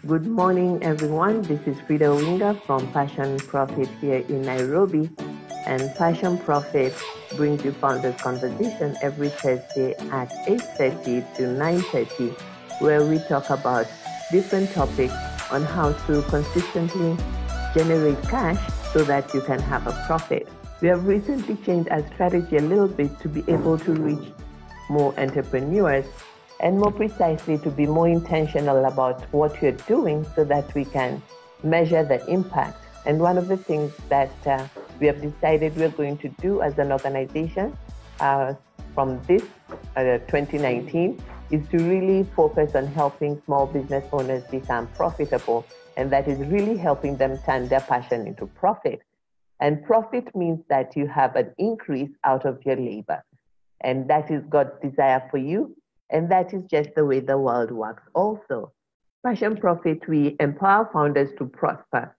Good morning, everyone. This is Frida Winga from Passion Profit here in Nairobi. And Passion Profit brings you Founders Conversation every Thursday at 8:30 to 9:30, where we talk about different topics on how to consistently generate cash so that you can have a profit. We have recently changed our strategy a little bit to be able to reach more entrepreneurs and more precisely to be more intentional about what you're doing so that we can measure the impact. And one of the things that we have decided we're going to do as an organization from this 2019 is to really focus on helping small business owners become profitable. And that is really helping them turn their passion into profit. And profit means that you have an increase out of your labor. And that is God's desire for you. And that is just the way the world works also. Passion Profit, we empower founders to prosper.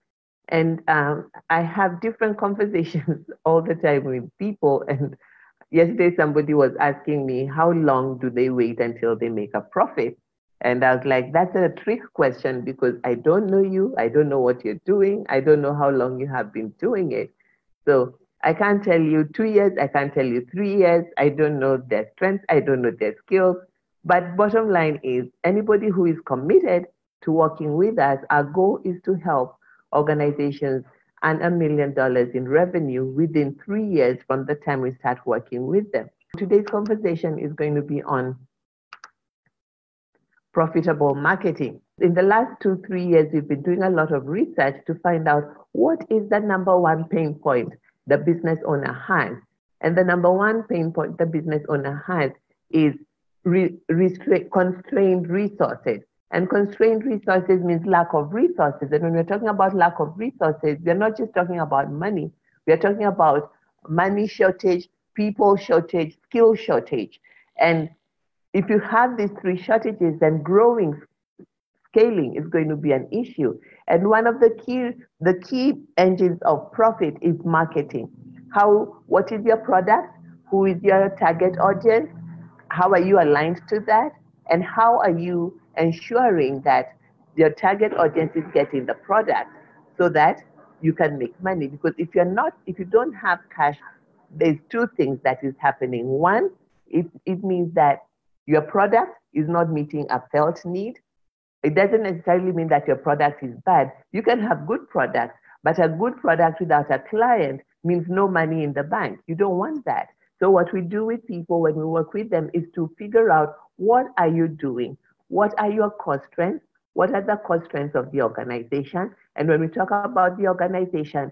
And I have different conversations all the time with people. And yesterday somebody was asking me, how long do they wait until they make a profit? And I was like, that's a trick question because I don't know you. I don't know what you're doing. I don't know how long you have been doing it. So I can't tell you 2 years. I can't tell you 3 years. I don't know their strengths. I don't know their skills. But bottom line is anybody who is committed to working with us, our goal is to help organizations earn $1 million in revenue within 3 years from the time we start working with them. Today's conversation is going to be on profitable marketing. In the last 2-3 years, we've been doing a lot of research to find out what is the number one pain point the business owner has. And the number one pain point the business owner has is constrained resources. And constrained resources means lack of resources. And when we're talking about lack of resources, we're not just talking about money. We're talking about money shortage, people shortage, skill shortage. And if you have these three shortages, then scaling is going to be an issue. And one of the key engines of profit is marketing. What is your product? Who is your target audience? How are you aligned to that? And how are you ensuring that your target audience is getting the product so that you can make money? Because if you don't have cash, there's two things that is happening. One, it means that your product is not meeting a felt need. It doesn't necessarily mean that your product is bad. You can have good products, but a good product without a client means no money in the bank. You don't want that. So what we do with people when we work with them is to figure out what are you doing? What are your core strengths? What are the core strengths of the organization? And when we talk about the organization,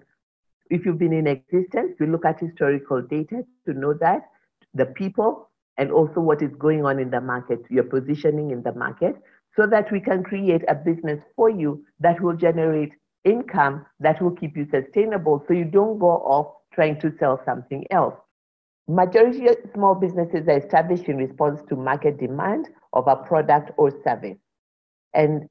if you've been in existence, we look at historical data to know that, the people, and also what is going on in the market, your positioning in the market, so that we can create a business for you that will generate income that will keep you sustainable so you don't go off trying to sell something else. Majority of small businesses are established in response to market demand of a product or service. And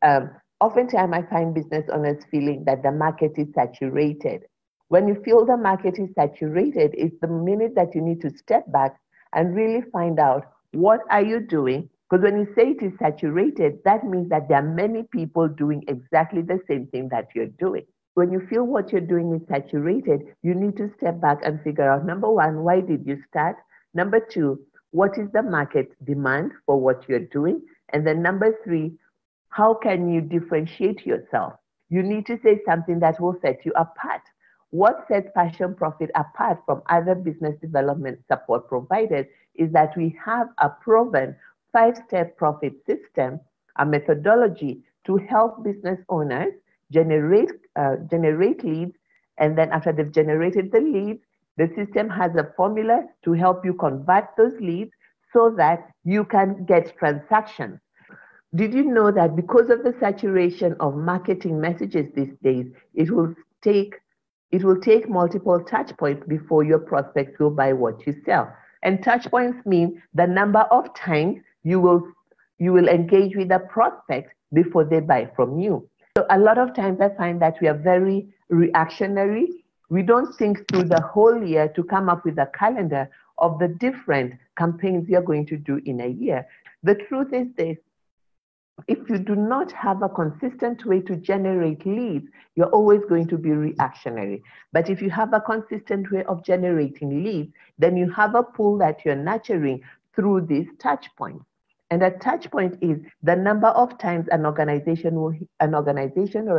oftentimes I find business owners feeling that the market is saturated. When you feel the market is saturated, it's the minute that you need to step back and really find out what are you doing. Because when you say it is saturated, that means that there are many people doing exactly the same thing that you're doing. When you feel what you're doing is saturated, you need to step back and figure out, number one, why did you start? Number two, what is the market demand for what you're doing? And then number three, how can you differentiate yourself? You need to say something that will set you apart. What sets Passion Profit apart from other business development support providers is that we have a proven 5-step profit system, a methodology to help business owners generate leads, and then after they've generated the leads, the system has a formula to help you convert those leads so that you can get transactions. Did you know that because of the saturation of marketing messages these days, it will take multiple touch points before your prospects will buy what you sell? And touch points mean the number of times you will engage with a prospect before they buy from you. So a lot of times I find that we are very reactionary. We don't think through the whole year to come up with a calendar of the different campaigns we are going to do in a year. The truth is this: if you do not have a consistent way to generate leads, you're always going to be reactionary. But if you have a consistent way of generating leads, then you have a pool that you're nurturing through these touch points. And a touch point is the number of times an organization or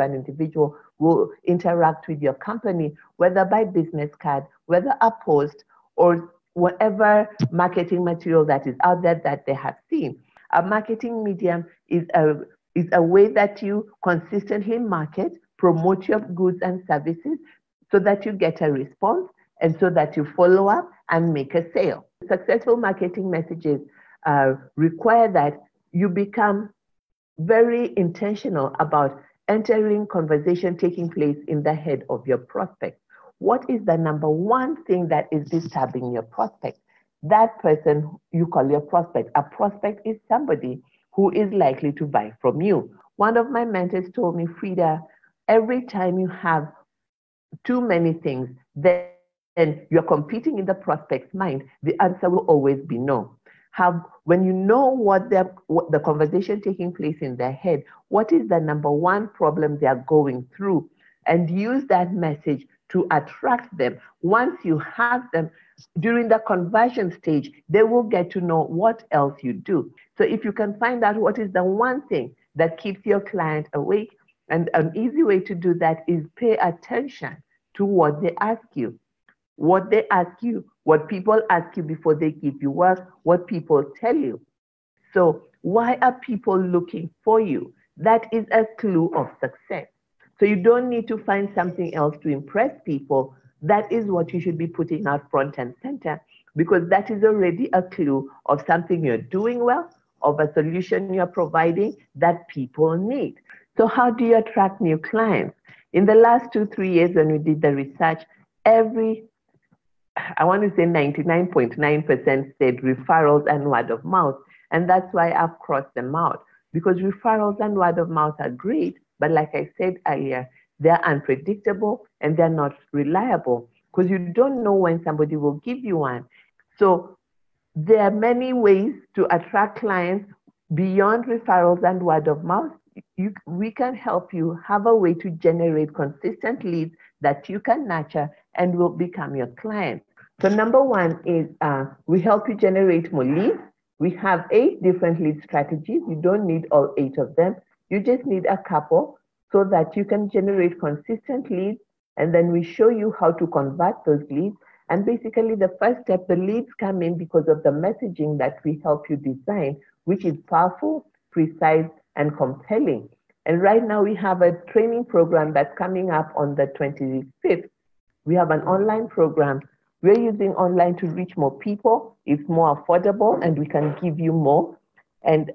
an individual will interact with your company, whether by business card, whether a post, or whatever marketing material that is out there that they have seen. A marketing medium is a way that you consistently market, promote your goods and services so that you get a response and so that you follow up and make a sale. Successful marketing messages require that you become very intentional about entering conversation taking place in the head of your prospect. What is the number one thing that is disturbing your prospect? That person you call your prospect. A prospect is somebody who is likely to buy from you. One of my mentors told me, Frida, every time you have too many things, then you're competing in the prospect's mind. The answer will always be no. When you know what the conversation taking place in their head, what is the number one problem they are going through, and use that message to attract them. Once you have them, during the conversion stage, they will get to know what else you do. So if you can find out what is the one thing that keeps your client awake, and an easy way to do that is pay attention to what they ask you. What they ask you, what people ask you before they give you work, what people tell you. So why are people looking for you? That is a clue of success. So you don't need to find something else to impress people. That is what you should be putting out front and center, because that is already a clue of something you're doing well, of a solution you're providing that people need. So how do you attract new clients? In the last 2-3 years when we did the research, I want to say 99.9% said referrals and word of mouth. And that's why I've crossed them out, because referrals and word of mouth are great, but like I said earlier, they're unpredictable and they're not reliable, because you don't know when somebody will give you one. So there are many ways to attract clients beyond referrals and word of mouth. We can help you have a way to generate consistent leads that you can nurture and will become your client. So number one is we help you generate more leads. We have 8 different lead strategies. You don't need all 8 of them. You just need a couple so that you can generate consistent leads. And then we show you how to convert those leads. And basically the first step, the leads come in because of the messaging that we help you design, which is powerful, precise, and compelling. And right now we have a training program that's coming up on the 25th. We have an online program. We're using online to reach more people. It's more affordable and we can give you more. And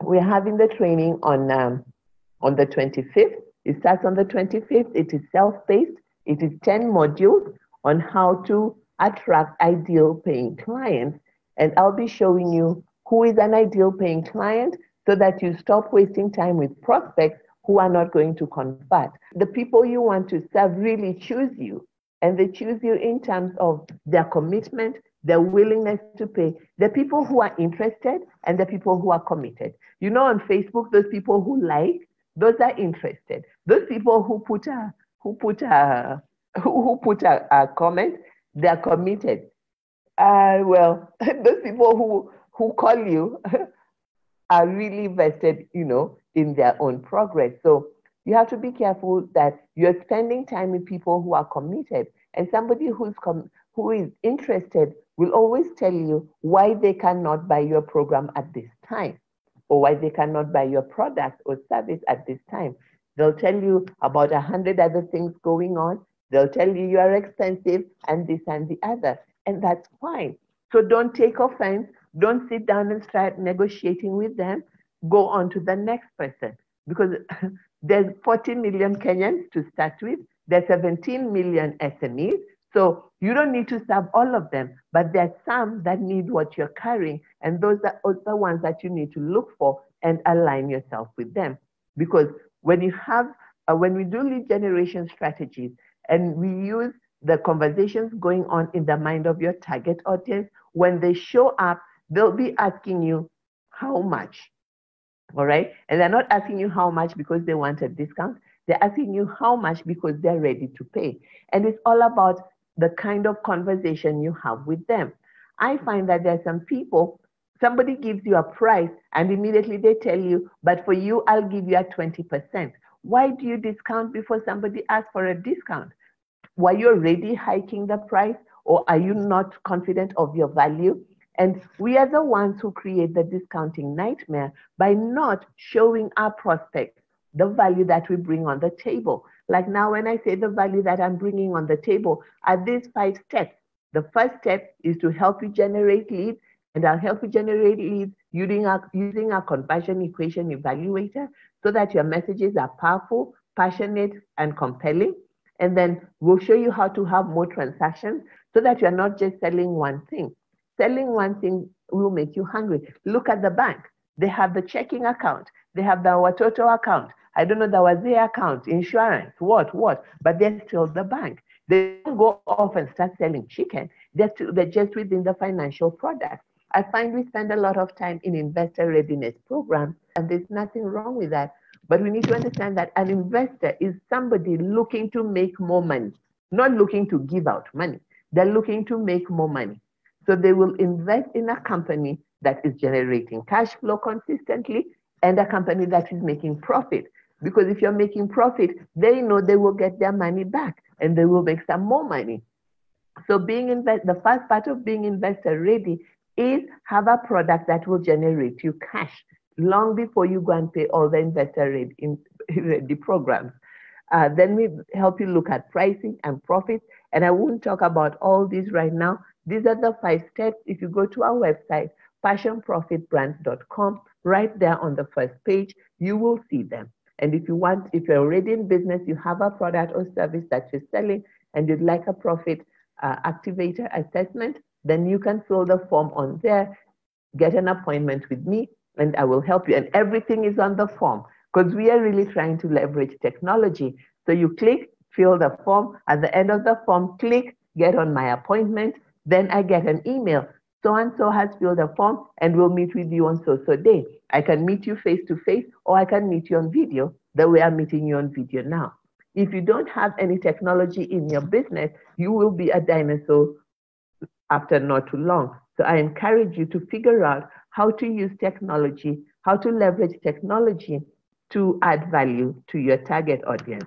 we're having the training on the 25th. It starts on the 25th. It is self-paced. It is 10 modules on how to attract ideal paying clients. And I'll be showing you who is an ideal paying client so that you stop wasting time with prospects who are not going to convert. The people you want to serve really choose you, and they choose you in terms of their commitment, their willingness to pay. The people who are interested and the people who are committed. You know, on Facebook, those people who like, those are interested. Those people who put a comment, they're committed. Well, those people who call you are really vested, in their own progress. So you have to be careful that you're spending time with people who are committed. And somebody who is interested will always tell you why they cannot buy your program at this time, or why they cannot buy your product or service at this time. They'll tell you about 100 other things going on. They'll tell you you are expensive and this and the other, and that's fine. So don't take offense. Don't sit down and start negotiating with them. Go on to the next person, because there's 40 million Kenyans to start with. There's 17 million SMEs. So you don't need to serve all of them, but there's some that need what you're carrying. And those are the ones that you need to look for and align yourself with them. Because when we do lead generation strategies and we use the conversations going on in the mind of your target audience, when they show up, they'll be asking you, how much? All right. And they're not asking you how much because they want a discount. They're asking you how much because they're ready to pay. And it's all about the kind of conversation you have with them. I find that there are some people, somebody gives you a price and immediately they tell you, but for you, I'll give you a 20%. Why do you discount before somebody asks for a discount? Were you already hiking the price, or are you not confident of your value? And we are the ones who create the discounting nightmare by not showing our prospects the value that we bring on the table. Like now, when I say the value that I'm bringing on the table are these 5 steps. The first step is to help you generate leads, and I'll help you generate leads using our conversion equation evaluator so that your messages are powerful, passionate, and compelling. And then we'll show you how to have more transactions so that you're not just selling one thing. Selling one thing will make you hungry. Look at the bank. They have the checking account. They have the Watoto account. I don't know, the Wazee account, insurance, what, but they're still the bank. They don't go off and start selling chicken. They're just within the financial product. I find we spend a lot of time in investor readiness programs, and there's nothing wrong with that. But we need to understand that an investor is somebody looking to make more money, not looking to give out money. They're looking to make more money. So they will invest in a company that is generating cash flow consistently and a company that is making profit. Because if you're making profit, they know they will get their money back and they will make some more money. So the first part of being investor ready is have a product that will generate you cash long before you go and pay all the investor ready programs. Then we help you look at pricing and profits. And I won't talk about all these right now. These are the 5 steps. If you go to our website, passionprofitbrands.com, right there on the first page, you will see them. And if you're already in business, you have a product or service that you're selling and you'd like a profit activator assessment, then you can fill the form on there, get an appointment with me, and I will help you. And everything is on the form because we are really trying to leverage technology. So you click, fill the form. At the end of the form, click, get on my appointment. Then I get an email. So-and-so has filled a form and we'll meet with you on so-so day. I can meet you face-to-face or I can meet you on video the way I'm meeting you on video now. If you don't have any technology in your business, you will be a dinosaur after not too long. So I encourage you to figure out how to use technology, how to leverage technology to add value to your target audience.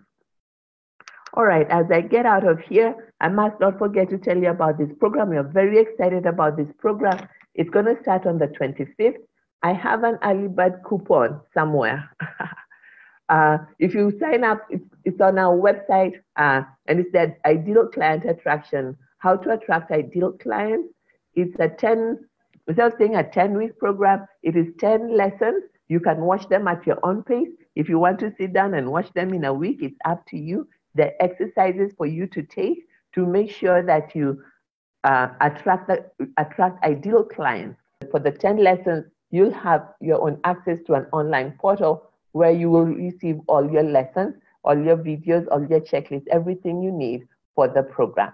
All right, as I get out of here, I must not forget to tell you about this program. We are very excited about this program. It's going to start on the 25th. I have an early bird coupon somewhere. If you sign up, it's on our website, and it's that Ideal Client Attraction, how to attract ideal clients. It's without saying a 10-week program, it is 10 lessons. You can watch them at your own pace. If you want to sit down and watch them in a week, it's up to you. There are exercises for you to take to make sure that you attract ideal clients. For the 10 lessons, you'll have your own access to an online portal where you will receive all your lessons, all your videos, all your checklists, everything you need for the program.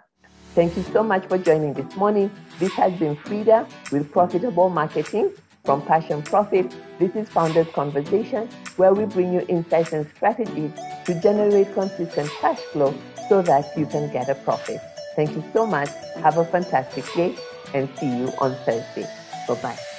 Thank you so much for joining this morning. This has been Frida with Profitable Marketing from Passion Profit. This is Founders Conversation, where we bring you insights and strategies to generate consistent cash flow so that you can get a profit. Thank you so much. Have a fantastic day and see you on Thursday. Bye-bye.